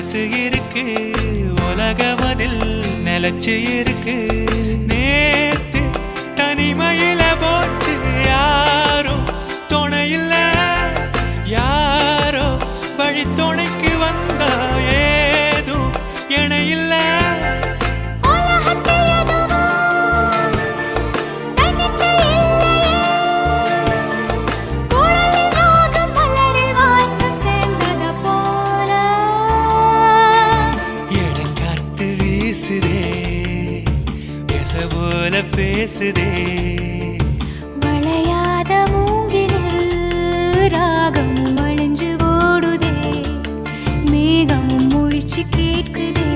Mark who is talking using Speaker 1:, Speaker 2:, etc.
Speaker 1: மனசு இருக்கு உலகமதில் நிலச்சு இருக்கு நேத்து தனிமையில போச்சு யாரோ துணையில்ல யாரோ வழி துணைக்கு வந்தா ஏதும் இணையில்ல போல பேசுதே
Speaker 2: வளையாத மூங்கிலில் ராகமும் வளைஞ்சு ஓடுதே மேகமும் முழிச்சு கேட்குதே